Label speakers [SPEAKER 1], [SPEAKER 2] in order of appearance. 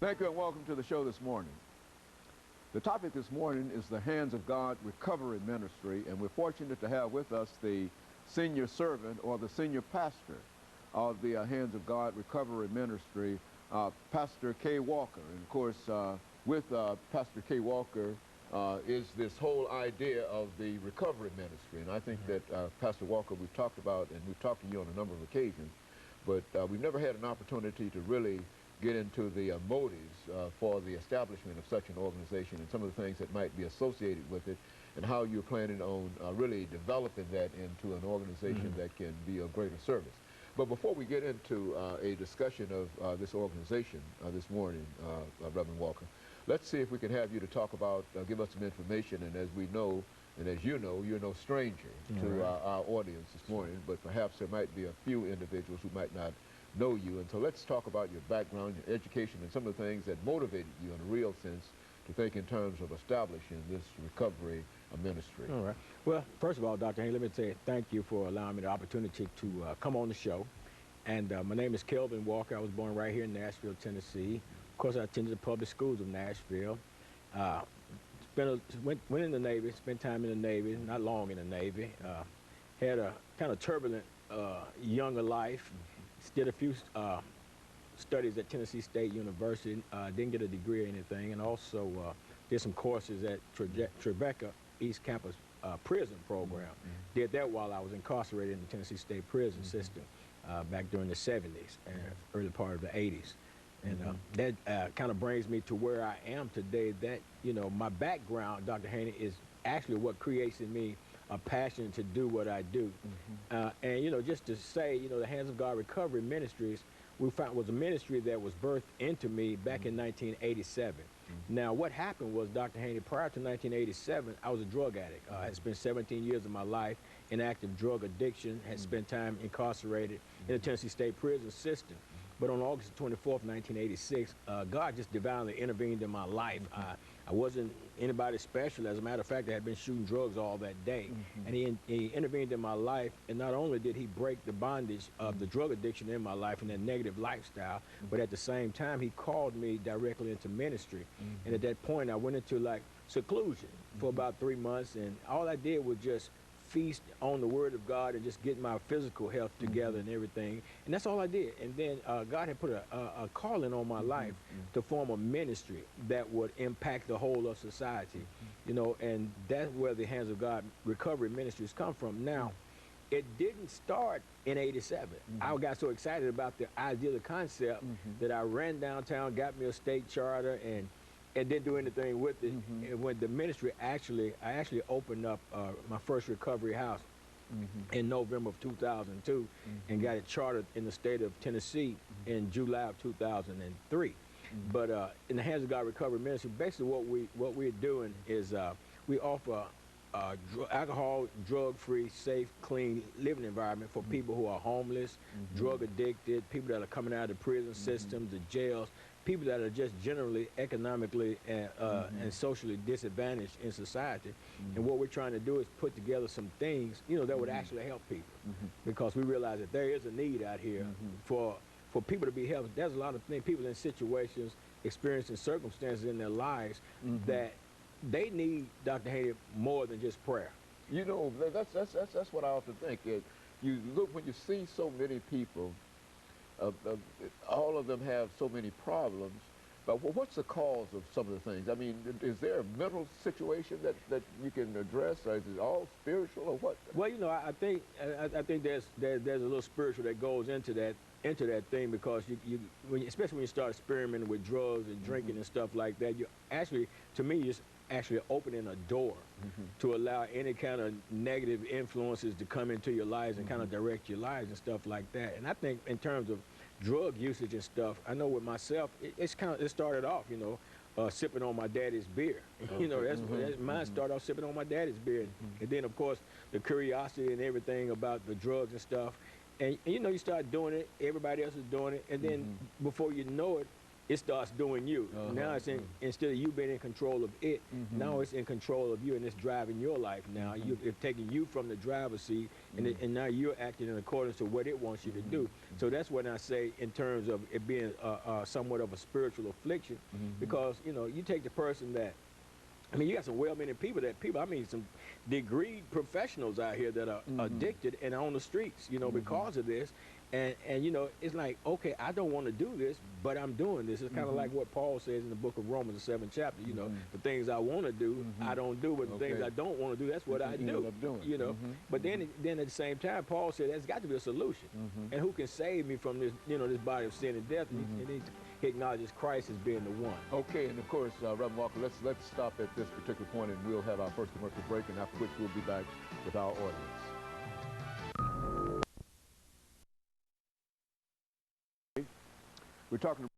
[SPEAKER 1] Thank you and welcome to the show this morning. The topic this morning is the Hands of God Recovery Ministry, and we're fortunate to have with us the senior servant or the senior pastor of the Hands of God Recovery Ministry, Pastor K. Walker. And of course, with Pastor K. Walker is this whole idea of the recovery ministry. And I think that Pastor Walker, we've talked about, and we've talked to you on a number of occasions, but we've never had an opportunity to really get into the motives for the establishment of such an organization and some of the things that might be associated with it, and how you're planning on really developing that into an organization that can be of greater service. But before we get into a discussion of this organization this morning, Reverend Walker, let's see if we can have you to talk about, give us some information. And as we know, and as you know, you're no stranger to our audience this morning, but perhaps there might be a few individuals who might not know you. And so let's talk about your background, your education, and some of the things that motivated you in a real sense to think in terms of establishing this recovery ministry.
[SPEAKER 2] All right. Well, first of all, Dr. Haney, let me say thank you for allowing me the opportunity to come on the show. And my name is Kelvin Walker. I was born right here in Nashville, Tennessee. Of course, I attended the public schools of Nashville. Went in the Navy, spent time in the Navy, not long in the Navy. Had a kind of turbulent younger life. Did a few studies at Tennessee State University, didn't get a degree or anything, and also did some courses at Tribeca East Campus prison program. Did that while I was incarcerated in the Tennessee State prison system back during the 70s and early part of the 80s. And that kind of brings me to where I am today. That, you know, my background, Dr. Haney, is actually what creates in me a passion to do what I do. And, you know, just to say, you know, the Hands of God Recovery Ministries, we found was a ministry that was birthed into me back in 1987. Now, what happened was, Dr. Haney, prior to 1987, I was a drug addict. I had spent 17 years of my life in active drug addiction, had spent time incarcerated in the Tennessee State prison system. But on August 24th, 1986, God just divinely intervened in my life. I wasn't anybody special. As a matter of fact, I had been shooting drugs all that day. And he intervened in my life, and not only did he break the bondage of the drug addiction in my life and that negative lifestyle, but at the same time, he called me directly into ministry. And at that point, I went into like seclusion for about 3 months, and all I did was just feast on the Word of God and just get my physical health together and everything. And that's all I did. And then God had put a calling on my life to form a ministry that would impact the whole of society. You know, and that's where the Hands of God Recovery Ministries come from. Now, it didn't start in '87. I got so excited about the idea, the concept, that I ran downtown, got me a state charter, and didn't do anything with it. And when the ministry I actually opened up my first recovery house in November of 2002 and got it chartered in the state of Tennessee in July of 2003. But in the Hands of God Recovery Ministry, basically what we're doing is we offer alcohol, drug-free, safe, clean living environment for people who are homeless, drug addicted, people that are coming out of the prison systems, the jails, people that are just generally economically and socially disadvantaged in society. And what we're trying to do is put together some things, you know, that would actually help people, because we realize that there is a need out here for people to be helped. There's a lot of things, people in situations, experiencing circumstances in their lives that they need, Dr. Haney, more than just prayer.
[SPEAKER 1] You know, that's what I often think. You look, when you see so many people, all of them have so many problems, but what's the cause of some of the things? I mean, is there a mental situation that you can address, or is it all spiritual, or what?
[SPEAKER 2] Well, you know, I think there's a little spiritual that goes into that thing, because especially when you start experimenting with drugs and drinking and stuff like that, you actually, to me, it's actually opening a door to allow any kind of negative influences to come into your lives and kind of direct your lives and stuff like that. And I think in terms of drug usage and stuff, I know with myself, it started off, you know, sipping on my daddy's beer. You know, mine started off sipping on my daddy's beer. And then, of course, the curiosity and everything about the drugs and stuff. And you know, you start doing it, everybody else is doing it, and then before you know it, it starts doing you. Now it's instead of you being in control of it, now it's in control of you, and it's driving your life now. It's taking you from the driver's seat, and now you're acting in accordance to what it wants you to do. So that's when I say in terms of it being somewhat of a spiritual affliction, because, you know, you take the person that, I mean, you got some well-meaning people, I mean, some degreed professionals out here that are addicted and on the streets, you know, because of this. And, you know, it's like, okay, I don't want to do this, but I'm doing this. It's kind of like what Paul says in the book of Romans, the 7th chapter, you know, the things I want to do, I don't do, but the things I don't want to do, that's what I do, you know. But then at the same time, Paul said there's got to be a solution. And who can save me from this, you know, this body of sin and death? And he acknowledges Christ as being the one.
[SPEAKER 1] Okay, and of course, Reverend Walker, let's stop at this particular point, and we'll have our first commercial break, and after which we'll be back with our audience. We're talking